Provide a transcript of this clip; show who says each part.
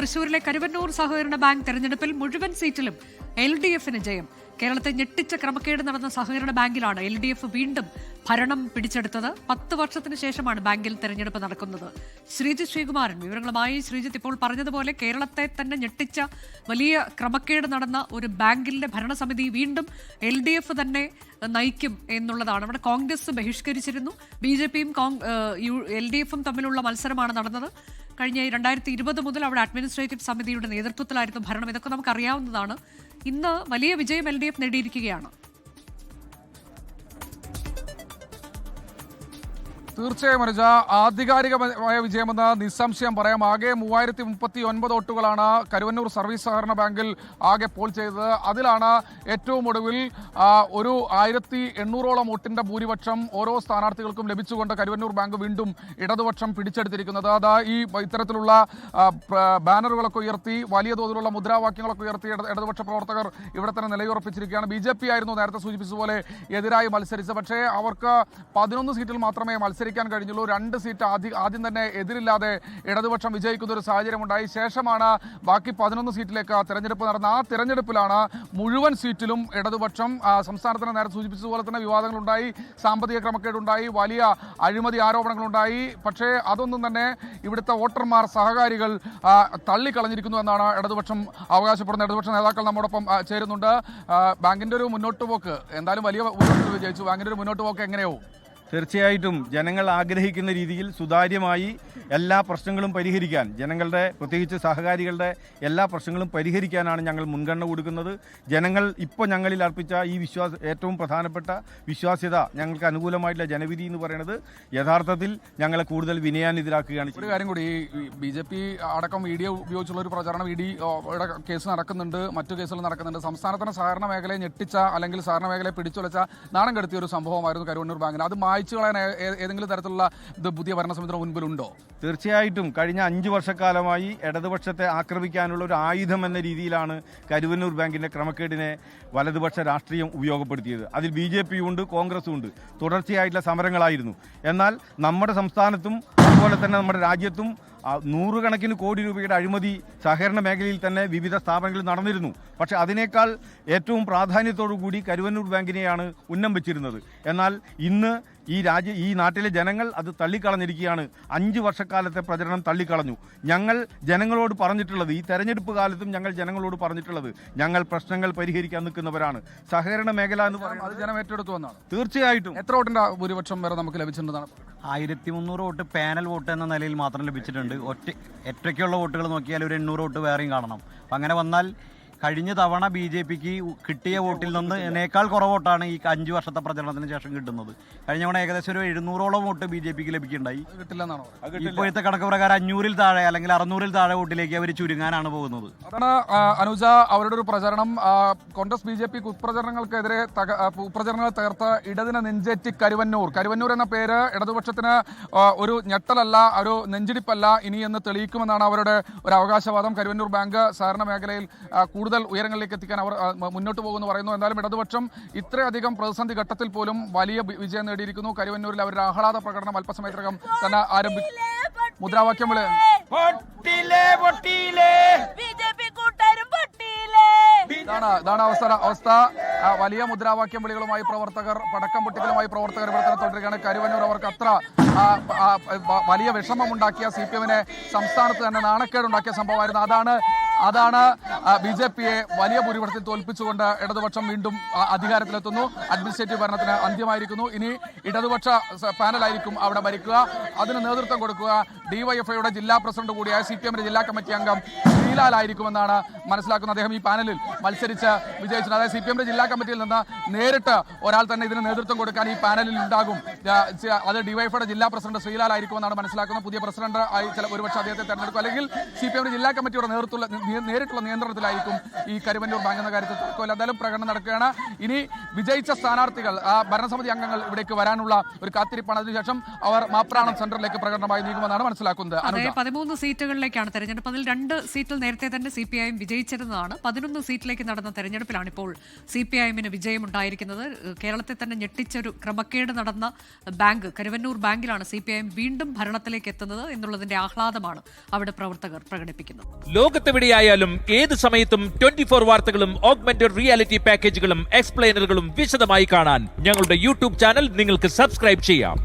Speaker 1: തൃശൂരിലെ കരുവന്നൂർ സഹകരണ ബാങ്ക് തെരഞ്ഞെടുപ്പിൽ മുഴുവൻ സീറ്റിലും LDFന് ജയം. കേരളത്തെ ഞെട്ടിച്ച ക്രമക്കേട് നടന്ന സഹകരണ ബാങ്കിലാണ് LDF വീണ്ടും ഭരണം പിടിച്ചെടുത്തത്. 10 വർഷത്തിന് ശേഷമാണ് ബാങ്കിൽ തെരഞ്ഞെടുപ്പ് നടക്കുന്നത്. ശ്രീജിത്ത് ശ്രീകുമാരൻ വിവരങ്ങളുമായി. ശ്രീജിത്ത്, ഇപ്പോൾ പറഞ്ഞതുപോലെ കേരളത്തെ തന്നെ ഞെട്ടിച്ച വലിയ ക്രമക്കേട് നടന്ന ഒരു ബാങ്കിന്റെ ഭരണസമിതി വീണ്ടും LDF തന്നെ നയിക്കും എന്നുള്ളതാണ്. അവിടെ കോൺഗ്രസ് ബഹിഷ്കരിച്ചിരുന്നു. BJPയും LDFും തമ്മിലുള്ള മത്സരമാണ് നടന്നത്. കഴിഞ്ഞ 2020 മുതൽ അവിടെ അഡ്മിനിസ്ട്രേറ്റീവ് സമിതിയുടെ നേതൃത്വത്തിലായിരുന്നു ഭരണം. ഇതൊക്കെ നമുക്കറിയാവുന്നതാണ്. ഇന്ന് വലിയ വിജയം LDF നേടിയിരിക്കുകയാണ്.
Speaker 2: തീർച്ചയായും അനുജ, ആധികാരികമായ വിജയമെന്ന് നിസ്സംശയം പറയാം. ആകെ 3039 വോട്ടുകളാണ് കരുവന്നൂർ സർവീസ് സഹകരണ ബാങ്കിൽ ആകെ പോൾ ചെയ്തത്. അതിലാണ് ഏറ്റവും ഒടുവിൽ ഒരു 1800ഓളം വോട്ടിന്റെ ഭൂരിപക്ഷം ഓരോ സ്ഥാനാർത്ഥികൾക്കും ലഭിച്ചുകൊണ്ട് കരുവന്നൂർ ബാങ്ക് വീണ്ടും ഇടതുപക്ഷം പിടിച്ചെടുത്തിരിക്കുന്നത്. അതാ ഈ ഇത്തരത്തിലുള്ള ബാനറുകളൊക്കെ ഉയർത്തി, വലിയ തോതിലുള്ള മുദ്രാവാക്യങ്ങളൊക്കെ ഉയർത്തി ഇടതുപക്ഷ പ്രവർത്തകർ ഇവിടെ തന്നെ നിലയുറപ്പിച്ചിരിക്കുകയാണ്. BJP ആയിരുന്നു നേരത്തെ സൂചിപ്പിച്ചതുപോലെ എതിരായി മത്സരിച്ചത്. പക്ഷേ അവർക്ക് 11 സീറ്റിൽ മാത്രമേ മത്സരിക്കാൻ കഴിഞ്ഞുള്ളൂ. 2 സീറ്റ് ആദ്യം തന്നെ എതിരില്ലാതെ ഇടതുപക്ഷം വിജയിക്കുന്ന ഒരു സാഹചര്യമുണ്ടായി. ശേഷമാണ് ബാക്കി 11 സീറ്റിലേക്ക് തെരഞ്ഞെടുപ്പ് നടന്ന. ആ തെരഞ്ഞെടുപ്പിലാണ് മുഴുവൻ സീറ്റിലും ഇടതുപക്ഷം. സംസ്ഥാനത്തിന് നേരത്തെ സൂചിപ്പിച്ചതുപോലെ തന്നെ വിവാദങ്ങളുണ്ടായി, സാമ്പത്തിക ക്രമക്കേടുണ്ടായി, വലിയ അഴിമതി ആരോപണങ്ങളുണ്ടായി. പക്ഷേ അതൊന്നും തന്നെ ഇവിടുത്തെ വോട്ടർമാർ, സഹകാരികൾ തള്ളിക്കളഞ്ഞിരിക്കുന്നു എന്നാണ് ഇടതുപക്ഷം അവകാശപ്പെടുന്ന ഇടതുപക്ഷ നേതാക്കൾ നമ്മോടൊപ്പം ചേരുന്നുണ്ട്. ബാങ്കിന്റെ ഒരു മുന്നോട്ട് പോക്ക് എന്തായാലും വലിയ വിജയിച്ചു. ബാങ്കിന്റെ ഒരു മുന്നോട്ട് പോക്ക് എങ്ങനെയാവും?
Speaker 3: തീർച്ചയായിട്ടും ജനങ്ങൾ ആഗ്രഹിക്കുന്ന രീതിയിൽ സുതാര്യമായി എല്ലാ പ്രശ്നങ്ങളും പരിഹരിക്കാൻ, ജനങ്ങളുടെ പ്രത്യേകിച്ച് സഹകാരികളുടെ എല്ലാ പ്രശ്നങ്ങളും പരിഹരിക്കാനാണ് ഞങ്ങൾ മുൻഗണന കൊടുക്കുന്നത്. ജനങ്ങൾ ഇപ്പോൾ ഞങ്ങളിൽ അർപ്പിച്ച ഈ ഏറ്റവും പ്രധാനപ്പെട്ട വിശ്വാസ്യത, ഞങ്ങൾക്ക് അനുകൂലമായിട്ടുള്ള ജനവിധി എന്ന് പറയുന്നത് യഥാർത്ഥത്തിൽ ഞങ്ങളെ കൂടുതൽ വിനയാനിതരാക്കുകയാണ്.
Speaker 2: ഒരു കാര്യം കൂടി, ഈ BJP അടക്കം വീഡിയോ ഉപയോഗിച്ചുള്ള ഒരു പ്രചരണം കേസ് നടക്കുന്നുണ്ട്, മറ്റു കേസുകൾ നടക്കുന്നുണ്ട്. സംസ്ഥാനത്തിന് സഹകരണ മേഖലയെ ഞെട്ടിച്ച അല്ലെങ്കിൽ സഹകരണ മേഖലയെ പിടിച്ചുലച്ച, നാണം കെടുത്തിയ ഒരു സംഭവമായിരുന്നു കരുവന്നൂർ ബാങ്കിന്. അത് മായ്ച്ചു കളയാൻ ഏതെങ്കിലും തരത്തിലുള്ള പുതിയ ഭരണസമിതിയുടെ മുൻപിലുണ്ടോ?
Speaker 3: തീർച്ചയായിട്ടും കഴിഞ്ഞ 5 വർഷക്കാലമായി ഇടതുപക്ഷത്തെ ആക്രമിക്കാനുള്ള ഒരു ആയുധം എന്ന രീതിയിലാണ് കരുവന്നൂർ ബാങ്കിന്റെ ക്രമക്കേടിനെ വലതുപക്ഷ രാഷ്ട്രീയം ഉപയോഗപ്പെടുത്തിയത്. അതിൽ BJPയും ഉണ്ട്, കോൺഗ്രസും ഉണ്ട്. തുടർച്ചയായിട്ടുള്ള സമരങ്ങളായിരുന്നു. എന്നാൽ നമ്മുടെ സംസ്ഥാനത്തും അതുപോലെ തന്നെ നമ്മുടെ രാജ്യത്തും 100 കണക്കിന് കോടി രൂപയുടെ അഴിമതി സഹകരണ മേഖലയിൽ തന്നെ വിവിധ സ്ഥാപനങ്ങളിൽ നടന്നിരുന്നു. പക്ഷേ അതിനേക്കാൾ ഏറ്റവും പ്രാധാന്യത്തോടു കൂടി കരുവന്നൂർ ബാങ്കിനെയാണ് ഉന്നം വെച്ചിരുന്നത്. എന്നാൽ ഇന്ന് ഈ നാട്ടിലെ ജനങ്ങൾ അത് തള്ളിക്കളഞ്ഞിരിക്കുകയാണ്. 5 വർഷക്കാലത്തെ പ്രചരണം തള്ളിക്കളഞ്ഞു. ഞങ്ങൾ ജനങ്ങളോട് പറഞ്ഞിട്ടുള്ളത്, ഈ തെരഞ്ഞെടുപ്പ് കാലത്തും ഞങ്ങൾ ജനങ്ങളോട് പറഞ്ഞിട്ടുള്ളത്, ഞങ്ങൾ പ്രശ്നങ്ങൾ പരിഹരിക്കാൻ നിൽക്കുന്നവരാണ്. സഹകരണ മേഖല എന്ന് പറയുന്നത്
Speaker 2: ജനം ഏറ്റെടുത്തു എന്നാണ്.
Speaker 3: തീർച്ചയായിട്ടും.
Speaker 2: എത്ര വോട്ടിന്റെ ഭൂരിപക്ഷം വരെ നമുക്ക് ലഭിച്ചിട്ടുണ്ടെന്നാണ്?
Speaker 4: 1300 വോട്ട് പാനൽ വോട്ട് എന്ന നിലയിൽ മാത്രം ലഭിച്ചിട്ടുണ്ട്. ഒറ്റയ്ക്കുള്ള വോട്ടുകൾ നോക്കിയാൽ ഒരു 800 വോട്ട് വേറെയും കാണണം. അപ്പം അങ്ങനെ വന്നാൽ കഴിഞ്ഞ തവണ BJPക്ക് കിട്ടിയ വോട്ടിൽ നിന്ന് എന്നേക്കാൾ കുറവ് വോട്ടാണ് ഈ 5 വർഷത്തെ പ്രചരണത്തിന് ശേഷം കിട്ടുന്നത്. കഴിഞ്ഞ തവണ ഏകദേശം ഒരു 700ഓളം വോട്ട് BJPക്ക് ലഭിക്കുന്നുണ്ടായി.
Speaker 2: കിട്ടില്ലെന്നാണോ
Speaker 4: ഇപ്പോഴത്തെ കണക്ക് പ്രകാരം 500-ൽ താഴെ അല്ലെങ്കിൽ 600-ൽ താഴെ വോട്ടിലേക്ക് അവർ ചുരുങ്ങാനാണ് പോകുന്നത്.
Speaker 2: അതാണ് അനുജ അവരുടെ ഒരു പ്രചരണം. കോൺഗ്രസ് BJP കുപ്രചരണങ്ങൾക്കെതിരെ കുപ്രചരണങ്ങൾ തകർത്ത് ഇടതിനെ നെഞ്ചേറ്റി കരുവന്നൂർ എന്ന പേര് ഇടതുപക്ഷത്തിന് ഒരു ഞെട്ടലല്ല, ഒരു നെഞ്ചിടിപ്പല്ല ഇനി എന്ന് തെളിയിക്കുമെന്നാണ് അവരുടെ ഒരു അവകാശവാദം. കരുവന്നൂർ ബാങ്ക് സഹകരണ മേഖലയിൽ കൂടുതൽ ഉയരങ്ങളിലേക്ക് എത്തിക്കാൻ അവർ മുന്നോട്ട് പോകുമെന്ന് പറയുന്നു. എന്തായാലും ഇടതുപക്ഷം ഇത്രയധികം പ്രതിസന്ധി ഘട്ടത്തിൽ പോലും വലിയ വിജയം നേടിയിരിക്കുന്നു. കരുവന്നൂരിൽ അവരുടെ ആഹ്ലാദ പ്രകടനം അല്പസമയത്തിനകം തന്നെ ആരംഭിക്കും. മുദ്രാവാക്യം ഇതാണ് അവസ്ഥ. വലിയ മുദ്രാവാക്യം വിളികളുമായി പ്രവർത്തകർ, പടക്കം പൊട്ടിക്കലുമായി പ്രവർത്തകർ ഇവിടെ തന്നെ തുടരുകയാണ്. കരുവന്നൂർ അവർക്ക് അത്ര വലിയ വിഷമമുണ്ടാക്കിയ, CPM-നെ സംസ്ഥാനത്ത് തന്നെ നാണക്കേടുണ്ടാക്കിയ സംഭവമായിരുന്നു. അതാണ് BJPയെ വലിയ ഭൂരിപക്ഷത്തിൽ തോൽപ്പിച്ചുകൊണ്ട് ഇടതുപക്ഷം വീണ്ടും അധികാരത്തിലെത്തുന്നു. അഡ്മിനിസ്ട്രേറ്റീവ് ഭരണത്തിന് അന്ത്യമായിരിക്കുന്നു. ഇനി ഇടതുപക്ഷ പാനലായിരിക്കും അവിടെ ഭരിക്കുക. അതിന് നേതൃത്വം കൊടുക്കുക DYFIയുടെ ജില്ലാ പ്രസിഡന്റ് കൂടിയായ CPM-ന്റെ ജില്ലാ കമ്മിറ്റി അംഗം ശ്രീലാലായിരിക്കുമെന്നാണ് മനസ്സിലാക്കുന്നത്. അദ്ദേഹം ഈ പാനലിൽ മത്സരിച്ച് വിജയിച്ചിട്ടുണ്ട്. അതായത് CPM-ന്റെ ജില്ലാ കമ്മിറ്റിയിൽ നിന്ന് നേരിട്ട് ഒരാൾ തന്നെ ഇതിന് നേതൃത്വം കൊടുക്കാൻ ഈ പാനലിൽ ഉണ്ടാകും. അത് DYFIയുടെ ജില്ലാ പ്രസിഡന്റ് ശ്രീലാലായിരിക്കുമെന്നാണ് മനസ്സിലാക്കുന്നത്. പുതിയ പ്രസിഡന്റ് ആയി ഒരുപക്ഷെ അദ്ദേഹത്തെ തെരഞ്ഞെടുക്കും, അല്ലെങ്കിൽ CPM-ന്റെ ജില്ലാ കമ്മിറ്റിയുടെ നേരിട്ടുള്ള നിയന്ത്രണത്തിലായിരിക്കും ഈ കരുവന്നൂർ ബാങ്ക് എന്ന കാര്യത്തിൽ തർക്കമില്ല. എന്തായാലും പ്രകടനം നടക്കുകയാണ്. ഇനി വിജയിച്ച സ്ഥാനാർത്ഥികൾ, ഭരണസമിതി അംഗങ്ങൾ ഇവിടേക്ക് വരാനുള്ള ഒരു കാത്തിരിപ്പാണ്. അതിനുശേഷം അവർ മാപ്രാണം സെന്ററിലേക്ക് പ്രകടനമായി നീങ്ങുമെന്നാണ് മനസ്സിലാക്കുന്നത്.
Speaker 1: അതെ, 13 സീറ്റുകളിലേക്കാണ് തെരഞ്ഞെടുപ്പ്. അതിൽ 2 സീറ്റിൽ നേരത്തെ തന്നെ CPIM വിജയിച്ചിരുന്നതാണ്. 11 സീറ്റിലേക്ക് നടന്ന തെരഞ്ഞെടുപ്പിലാണ് ഇപ്പോൾ CPIMന് വിജയമുണ്ടായിരിക്കുന്നത്. കേരളത്തെ തന്നെ ഞെട്ടിച്ചൊരു ക്രമക്കേട് നടന്ന ബാങ്ക്, കരുവന്നൂർ ബാങ്കിലാണ് CPIM വീണ്ടും ഭരണത്തിലേക്ക് എത്തുന്നത് എന്നുള്ളതിന്റെ ആഹ്ലാദമാണ് അവിടെ പ്രവർത്തകർ പ്രകടിപ്പിക്കുന്നത്.
Speaker 5: ലോകത്തെവിടെയായാലും ഏത് സമയത്തും 24 വാർത്തകളും ഓഗ്മെന്റഡ് റിയാലിറ്റി പാക്കേജുകളും എക്സ്പ്ലെയിനറുകളും വിശദമായി കാണാൻ ഞങ്ങളുടെ യൂട്യൂബ് ചാനൽ നിങ്ങൾക്ക് സബ്സ്ക്രൈബ് ചെയ്യാം.